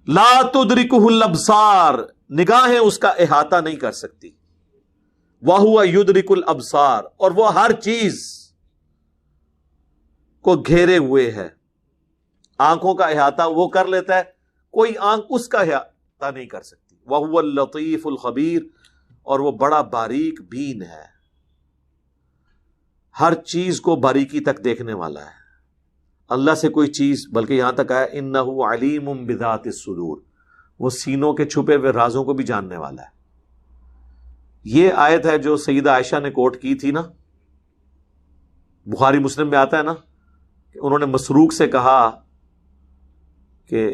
لا تدرکہ الابصار، نگاہیں اس کا احاطہ نہیں کر سکتی، وہو یدرک الابصار، اور وہ ہر چیز کو گھیرے ہوئے ہے. آنکھوں کا احاطہ وہ کر لیتا ہے، کوئی آنکھ اس کا احاطہ نہیں کر سکتی. وہو اللطیف الخبیر، اور وہ بڑا باریک بین ہے، ہر چیز کو باریکی تک دیکھنے والا ہے. اللہ سے کوئی چیز، بلکہ یہاں تک آیا انہ علیم بذات الصدور، وہ سینوں کے چھپے ہوئے رازوں کو بھی جاننے والا ہے. یہ آیت ہے جو سیدہ عائشہ نے کوٹ کی تھی نا، بخاری مسلم میں آتا ہے نا کہ انہوں نے مسروق سے کہا کہ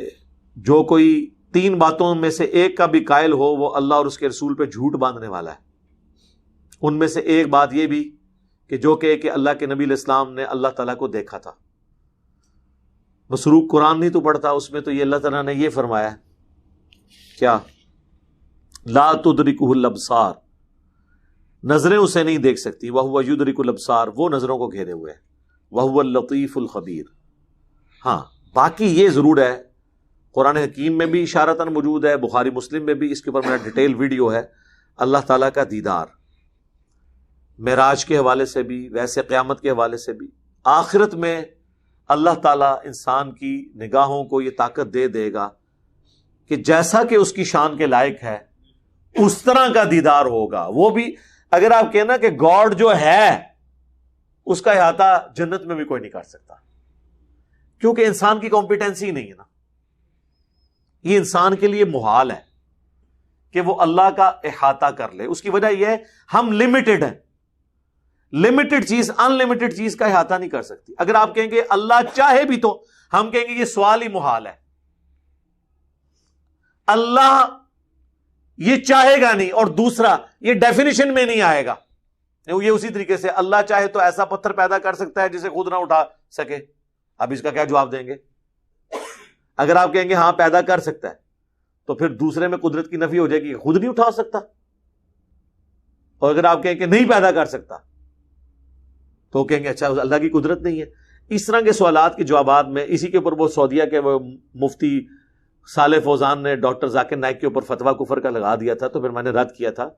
جو کوئی 3 باتوں میں سے ایک کا بھی قائل ہو وہ اللہ اور اس کے رسول پہ جھوٹ باندھنے والا ہے. ان میں سے ایک بات یہ بھی کہ جو کہ اللہ کے نبی علیہ السلام نے اللہ تعالیٰ کو دیکھا تھا. مسروق قرآن نہیں تو پڑھتا، اس میں تو یہ اللہ تعالیٰ نے یہ فرمایا کیا، لا تدرکہ الابصار، نظریں اسے نہیں دیکھ سکتی، وہو یدرک الابصار، وہ نظروں کو گھیرے ہوئے ہے، وہو اللطیف الخبیر. ہاں باقی یہ ضرور ہے، قرآن حکیم میں بھی اشارتاً موجود ہے، بخاری مسلم میں بھی اس کے اوپر میرا ڈیٹیل ویڈیو ہے، اللہ تعالیٰ کا دیدار معراج کے حوالے سے بھی، ویسے قیامت کے حوالے سے بھی. آخرت میں اللہ تعالیٰ انسان کی نگاہوں کو یہ طاقت دے دے گا کہ جیسا کہ اس کی شان کے لائق ہے اس طرح کا دیدار ہوگا. وہ بھی اگر آپ کہنا کہ گاڈ جو ہے اس کا احاطہ جنت میں بھی کوئی نہیں کر سکتا، کیونکہ انسان کی کمپیٹنسی نہیں ہے نا. یہ انسان کے لیے محال ہے کہ وہ اللہ کا احاطہ کر لے. اس کی وجہ یہ ہے ہم لمیٹڈ ہیں. لمیٹڈ چیز ان لمیٹڈ چیز کا احاطہ نہیں کر سکتی. اگر آپ کہیں گے اللہ چاہے بھی تو ہم کہیں گے یہ سوال ہی محال ہے. اللہ یہ چاہے گا نہیں، اور دوسرا یہ ڈیفینیشن میں نہیں آئے گا. یہ اسی طریقے سے اللہ چاہے تو ایسا پتھر پیدا کر سکتا ہے جسے خود نہ اٹھا سکے. اب اس کا کیا جواب دیں گے؟ اگر آپ کہیں گے ہاں پیدا کر سکتا ہے تو پھر دوسرے میں قدرت کی نفی ہو جائے گی، خود نہیں اٹھا سکتا. اور اگر آپ کہیں کہ نہیں پیدا کر سکتا تو کہیں گے اچھا اللہ کی قدرت نہیں ہے. اس طرح کے سوالات کے جوابات میں اسی کے اوپر وہ سعودیہ کے وہ مفتی صالح فوزان نے ڈاکٹر ذاکر نائک کے اوپر فتویٰ کفر کا لگا دیا تھا، تو پھر میں نے رد کیا تھا.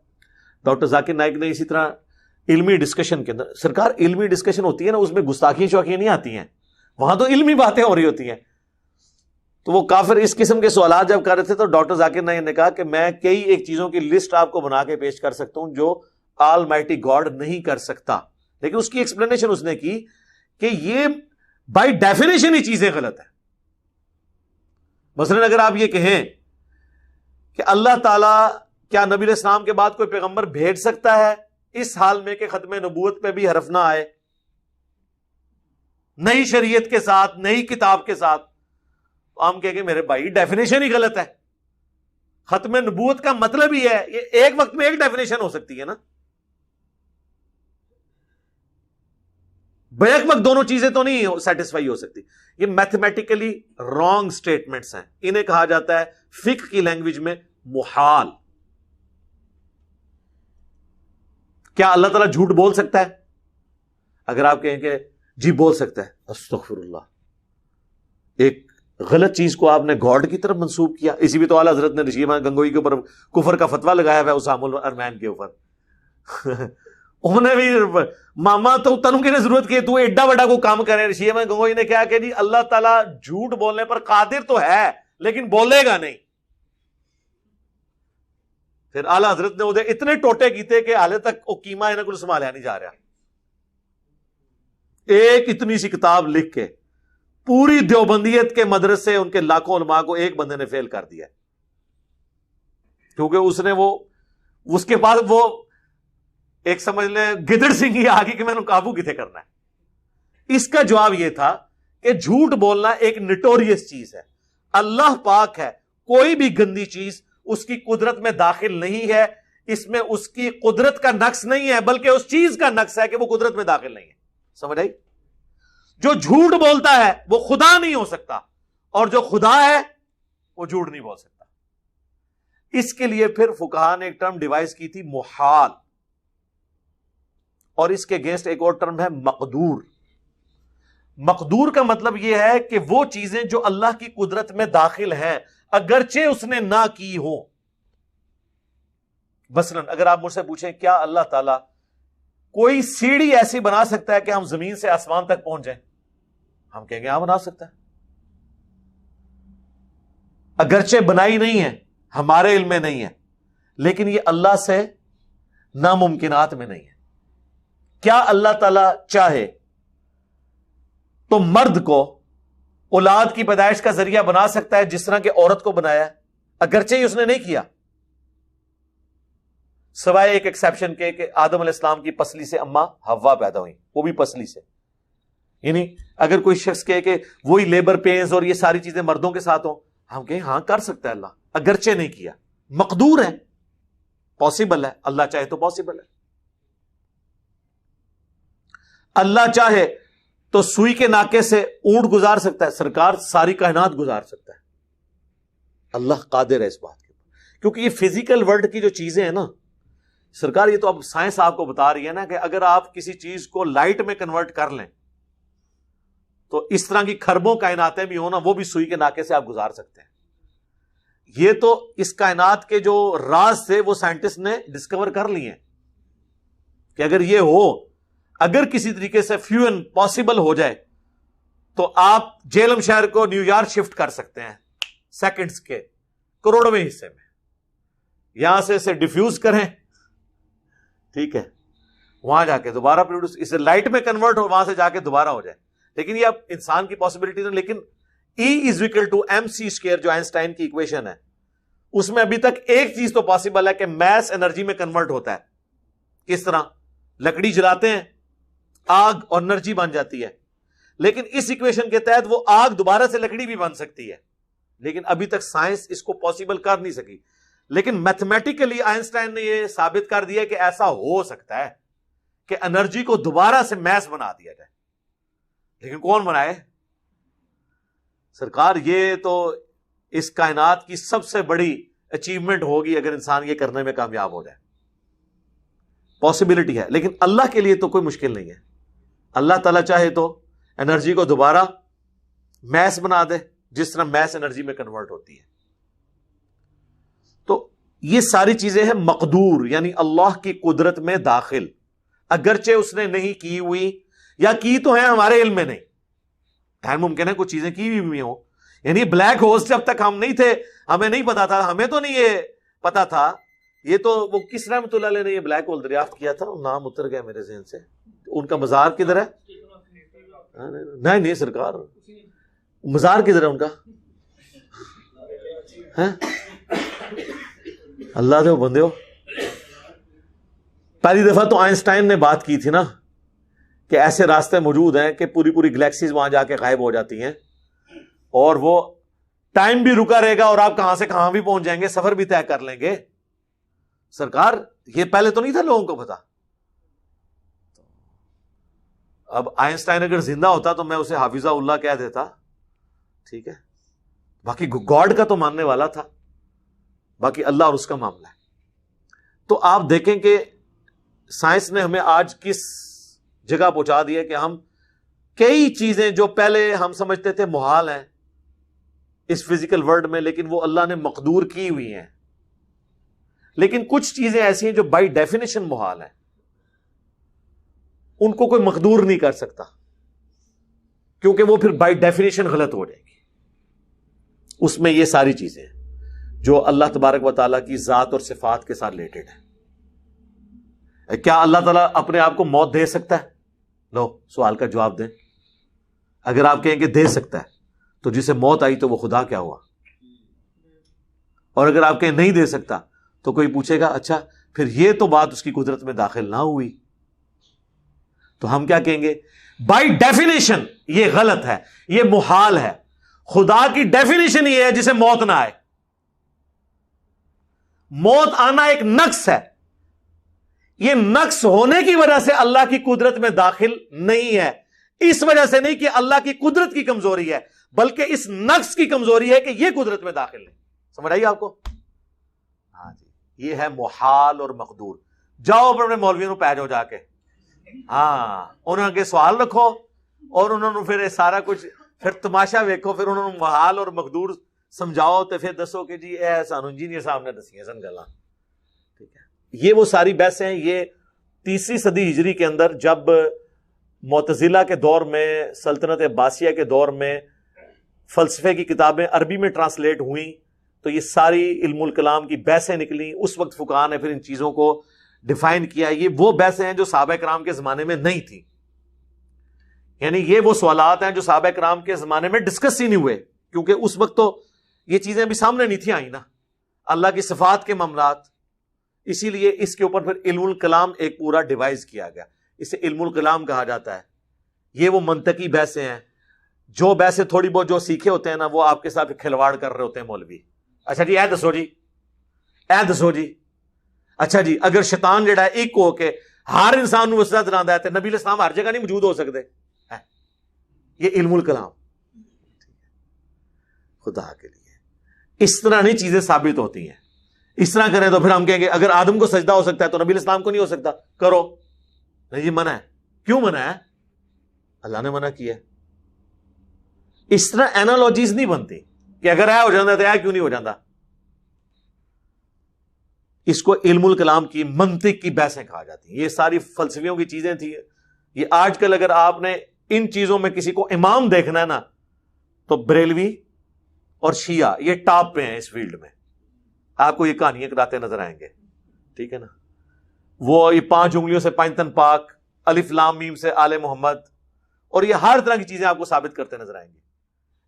ڈاکٹر ذاکر نائک نے اسی طرح علمی ڈسکشن کے اندر، سرکار علمی ڈسکشن ہوتی ہے نا، اس میں گستاخیاں شوخیاں نہیں آتی ہیں، وہاں تو علمی باتیں ہو رہی ہوتی ہیں. تو وہ کافر اس قسم کے سوالات جب کر رہے تھے تو ڈاکٹر ذاکر نائک نے کہا کہ میں کئی ایک چیزوں کی لسٹ آپ کو بنا کے پیش کر سکتا ہوں جو آل مائٹی گاڈ نہیں کر سکتا، لیکن اس کی ایکسپلینیشن اس نے کی کہ یہ بائی ڈیفینیشن ہی چیزیں غلط ہیں. مثلا اگر آپ یہ کہیں کہ اللہ تعالیٰ کیا نبی علیہ السلام کے بعد کوئی پیغمبر بھیج سکتا ہے اس حال میں کہ ختم نبوت پہ بھی حرف نہ آئے، نئی شریعت کے ساتھ، نئی کتاب کے ساتھ، تو ہم کہیں گے میرے بھائی ڈیفینیشن ہی غلط ہے. ختم نبوت کا مطلب ہی ہے یہ ایک وقت میں ایک ڈیفینیشن ہو سکتی ہے نا، بیک وقت دونوں چیزیں تو نہیں سیٹسفائی ہو سکتی. یہ میتھمیٹیکلی رانگ سٹیٹمنٹس ہیں، انہیں کہا جاتا ہے فقہ کی لینگویج میں محال. کیا اللہ تعالیٰ جھوٹ بول سکتا ہے؟ اگر آپ کہیں کہ جی بول سکتا ہے، استغفر اللہ، ایک غلط چیز کو آپ نے گاڈ کی طرف منسوب کیا. اسی بھی تو اعلیٰ حضرت نے رشید احمد گنگوئی کے اوپر کفر کا فتویٰ لگایا ہوا ہے اسام الارمین کے اوپر. انہوں نے بھی ماما تو تنوں کی نے ضرورت کی تو ایڈا بڑا کو کام کرے. رشید احمد گنگوئی نے کہا کہ جی اللہ تعالیٰ جھوٹ بولنے پر قادر تو ہے لیکن بولے گا نہیں. پھر اعلیٰ حضرت نے ادھر اتنے ٹوٹے کیتے کہ حالے تک وہ قیمہ انہیں کو سنبھالیا نہیں جا رہا. ایک اتنی سی کتاب لکھ کے پوری دیوبندیت کے مدرسے ان کے لاکھوں علماء کو ایک بندے نے فیل کر دیا، کیونکہ اس نے وہ اس کے بعد وہ ایک سمجھ لیں گدڑ سنگھ ہی آگے کہ میں نے قابو کتنے کرنا ہے. اس کا جواب یہ تھا کہ جھوٹ بولنا ایک نٹوریس چیز ہے. اللہ پاک ہے، کوئی بھی گندی چیز اس کی قدرت میں داخل نہیں ہے، اس میں اس کی قدرت کا نقص نہیں ہے بلکہ اس چیز کا نقص ہے کہ وہ قدرت میں داخل نہیں ہے. سمجھ آئی؟ جو جھوٹ بولتا ہے وہ خدا نہیں ہو سکتا، اور جو خدا ہے وہ جھوٹ نہیں بول سکتا. اس کے لیے پھر فقہاء نے ایک ٹرم ڈیوائز کی تھی محال، اور اس کے اگینسٹ ایک اور ٹرم ہے مقدور. مقدور کا مطلب یہ ہے کہ وہ چیزیں جو اللہ کی قدرت میں داخل ہیں اگرچہ اس نے نہ کی ہو. مثلاً اگر آپ مجھ سے پوچھیں کیا اللہ تعالیٰ کوئی سیڑھی ایسی بنا سکتا ہے کہ ہم زمین سے آسمان تک پہنچ جائیں؟ ہم کہیں گے ہاں بنا سکتا ہے. اگرچہ بنائی نہیں ہے, ہمارے علم میں نہیں ہے, لیکن یہ اللہ سے ناممکنات میں نہیں ہے. کیا اللہ تعالی چاہے تو مرد کو اولاد کی پیدائش کا ذریعہ بنا سکتا ہے جس طرح کہ عورت کو بنایا ہے؟ اگرچہ ہی اس نے نہیں کیا, سوائے ایک ایکسیپشن کے کہ آدم علیہ السلام کی پسلی سے اما حوا پیدا ہوئی, وہ بھی پسلی سے. یعنی اگر کوئی شخص کہے کہ وہی لیبر پینز اور یہ ساری چیزیں مردوں کے ساتھ ہوں, ہم کہیں ہاں کر سکتا ہے اللہ, اگرچہ نہیں کیا, مقدور ہے, پاسبل ہے, اللہ چاہے تو پاسبل ہے. اللہ چاہے تو سوئی کے ناکے سے اونٹ گزار سکتا ہے, سرکار ساری کائنات گزار سکتا ہے. اللہ قادر ہے اس بات کے, کیونکہ یہ فزیکل ورلڈ کی جو چیزیں ہیں نا سرکار, یہ تو اب سائنس آپ کو بتا رہی ہے نا کہ اگر آپ کسی چیز کو لائٹ میں کنورٹ کر لیں تو اس طرح کی کھربوں کائناتیں بھی ہوں نا, وہ بھی سوئی کے ناکے سے آپ گزار سکتے ہیں. یہ تو اس کائنات کے جو راز تھے وہ سائنٹسٹ نے ڈسکور کر لیے ہیں کہ اگر یہ ہو, اگر کسی طریقے سے فیوژن پاسبل ہو جائے تو آپ جیلم شہر کو نیو یارک شفٹ کر سکتے ہیں سیکنڈز کے کروڑویں حصے میں. یہاں سے اسے ڈیفیوز کریں, ٹھیک ہے, وہاں جا کے دوبارہ پروڈیوس, اسے لائٹ میں کنورٹ ہو, وہاں سے جا کے دوبارہ ہو جائے. لیکن یہ اب انسان کی پاسبلٹی ہے. لیکن E=mc², جو آئنسٹائن کی ایکویشن ہے, اس میں ابھی تک ایک چیز تو پاسبل ہے کہ میس انرجی میں کنورٹ ہوتا ہے. کس طرح؟ لکڑی جلاتے ہیں, آگ اور انرجی بن جاتی ہے. لیکن اس ایکویشن کے تحت وہ آگ دوبارہ سے لکڑی بھی بن سکتی ہے, لیکن ابھی تک سائنس اس کو پاسبل کر نہیں سکی. لیکن میتھمیٹیکلی آئنسٹائن نے یہ ثابت کر دیا کہ ایسا ہو سکتا ہے کہ انرجی کو دوبارہ سے میس بنا دیا جائے. لیکن کون بنائے؟ سرکار یہ تو اس کائنات کی سب سے بڑی اچیومنٹ ہوگی اگر انسان یہ کرنے میں کامیاب ہو جائے. پاسبلٹی ہے, لیکن اللہ کے لیے تو کوئی مشکل نہیں ہے. اللہ تعالیٰ چاہے تو انرجی کو دوبارہ میس بنا دے جس طرح میس انرجی میں کنورٹ ہوتی ہے. تو یہ ساری چیزیں ہیں مقدور, یعنی اللہ کی قدرت میں داخل, اگرچہ اس نے نہیں کی ہوئی یا کی تو ہیں ہمارے علم میں نہیں. ممکن ہے کچھ چیزیں کی بھی ہوں. یعنی بلیک ہولز جب تک ہم نہیں تھے ہمیں نہیں پتا تھا, ہمیں تو نہیں یہ پتا تھا. یہ تو وہ کس رحمت اللہ علیہ نے یہ بلیک ہول دریافت کیا تھا, نام اتر گیا میرے ذہن سے, ان کا مزار کدھر ہے؟ نہیں سرکار, مزار کدھر ہے ان کا؟ اللہ دے بندے ہو. پہلی دفعہ تو آئنسٹائن نے بات کی تھی نا کہ ایسے راستے موجود ہیں کہ پوری پوری گلیکسیز وہاں جا کے غائب ہو جاتی ہیں اور وہ ٹائم بھی رکا رہے گا اور آپ کہاں سے کہاں بھی پہنچ جائیں گے, سفر بھی طے کر لیں گے. سرکار یہ پہلے تو نہیں تھا لوگوں کو پتا. اب آئنسٹائن اگر زندہ ہوتا تو میں اسے حافظہ اللہ کہہ دیتا, ٹھیک ہے, باقی گاڈ کا تو ماننے والا تھا, باقی اللہ اور اس کا معاملہ ہے. تو آپ دیکھیں کہ سائنس نے ہمیں آج کس جگہ پہنچا دیا کہ ہم کئی چیزیں جو پہلے ہم سمجھتے تھے محال ہیں اس فزیکل ورلڈ میں, لیکن وہ اللہ نے مقدور کی ہوئی ہیں. لیکن کچھ چیزیں ایسی ہیں جو بائی ڈیفینیشن محال ہیں, ان کو کوئی مقدور نہیں کر سکتا کیونکہ وہ پھر بائی ڈیفینیشن غلط ہو جائے گی. اس میں یہ ساری چیزیں ہیں جو اللہ تبارک و تعالیٰ کی ذات اور صفات کے ساتھ ریلیٹڈ ہیں. کیا اللہ تعالیٰ اپنے آپ کو موت دے سکتا ہے؟ لو سوال کا جواب دیں. اگر آپ کہیں کہ دے سکتا ہے تو جسے موت آئی تو وہ خدا کیا ہوا؟ اور اگر آپ کہیں نہیں دے سکتا تو کوئی پوچھے گا اچھا پھر یہ تو بات اس کی قدرت میں داخل نہ ہوئی. تو ہم کیا کہیں گے؟ بائی ڈیفینیشن یہ غلط ہے, یہ محال ہے. خدا کی ڈیفینیشن یہ ہے جسے موت نہ آئے. موت آنا ایک نقص ہے, یہ نقص ہونے کی وجہ سے اللہ کی قدرت میں داخل نہیں ہے. اس وجہ سے نہیں کہ اللہ کی قدرت کی کمزوری ہے, بلکہ اس نقص کی کمزوری ہے کہ یہ قدرت میں داخل نہیں. سمجھ آئیے آپ کو؟ ہاں جی, یہ ہے محال اور مقدور. جاؤ اپنے مولویوں پہ جاؤ جا کے, ہاں انہوں کے سوال رکھو اور انہوں نے پھر سارا کچھ پھر تماشا ویکھو, پھر انہوں نے محال اور مقدور سمجھاؤ تو پھر دسو کہ جی اے سانو انجینئر صاحب نے دسیاں سن گلاں. ٹھیک ہے، یہ وہ ساری بحثیں ہیں. یہ 3 صدی ہجری کے اندر جب معتزلہ کے دور میں، سلطنت عباسیہ کے دور میں فلسفے کی کتابیں عربی میں ٹرانسلیٹ ہوئیں تو یہ ساری علم الکلام کی بحثیں نکلیں. اس وقت فقہاء نے پھر ان چیزوں کو ڈیفائن کیا. یہ وہ بحثیں ہیں جو صحابہ کرام کے زمانے میں نہیں تھیں. یعنی یہ وہ سوالات ہیں جو صحابہ کرام کے زمانے میں ڈسکس ہی نہیں ہوئے، کیونکہ اس وقت تو یہ چیزیں بھی سامنے نہیں تھیں آئی نا، اللہ کی صفات کے معاملات. اسی لیے اس کے اوپر پھر علم الکلام ایک پورا ڈیوائز کیا گیا. اسے علم الکلام کہا جاتا ہے. یہ وہ منطقی بحثیں ہیں. جو بحثیں تھوڑی بہت جو سیکھے ہوتے ہیں نا، وہ آپ کے ساتھ کھلواڑ کر رہے ہوتے ہیں مولوی. اچھا جی اے دسو جی، اے دسو جی. اچھا جی اگر شیطان جڑا ہے ایک ہو کے ہر انسان وسوسہ دلاتا ہے تو نبی علیہ السلام ہر جگہ نہیں موجود ہو سکتے. یہ علم الکلام خدا کے لیے اس طرح نہیں چیزیں ثابت ہوتی ہیں. اس طرح کریں تو پھر ہم کہیں گے اگر آدم کو سجدہ ہو سکتا ہے تو نبی علیہ السلام کو نہیں ہو سکتا. کرو نہیں جی، منع ہے. کیوں منع ہے؟ اللہ نے منع کیا. اس طرح اینالوجیز نہیں بنتی کہ اگر اے ہو جاتا تو اے کیوں نہیں ہو جاتا. اس کو علم الکلام کی منطق کی بحثیں کہا جاتی ہیں. یہ ساری فلسفیوں کی چیزیں تھیں. یہ آج کل اگر آپ نے ان چیزوں میں کسی کو امام دیکھنا ہے نا تو بریلوی اور شیعہ یہ ٹاپ پہ ہیں اس فیلڈ میں. آپ کو یہ کہانیاں کراتے نظر آئیں گے. ٹھیک ہے نا، وہ یہ 5 انگلیوں سے 5 تن پاک، الف لام میم سے آل محمد، اور یہ ہر طرح کی چیزیں آپ کو ثابت کرتے نظر آئیں گے.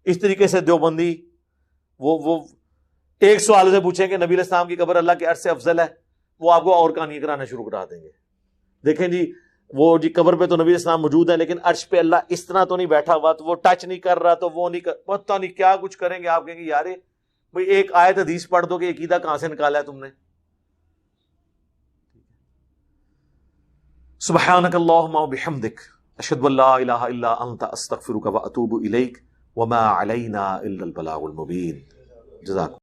اس طریقے سے دیوبندی وہ ایک سوال سے پوچھیں کہ نبی علیہ السلام کی قبر اللہ کے عرش سے افضل ہے، وہ آپ کو اور کہانیاں کرانا شروع کرا دیں گے. دیکھیں جی وہ جی قبر پہ تو نبی علیہ السلام موجود ہے لیکن عرش پہ اللہ اس طرح تو نہیں بیٹھا ہوا، تو وہ ٹچ نہیں کر رہا، تو وہ نہیں پتہ نہیں کیا کچھ کریں گے. آپ کہیں گے یار بھئی ایک آیت حدیث پڑھ دو کہ عقیدہ کہاں سے نکالا ہے تم نے. سبحانک اللہم وبحمدک اشہد ان لا الہ الا انت استغفرک واتوب الیک وما علینا الا البلاغ المبین. جزاکم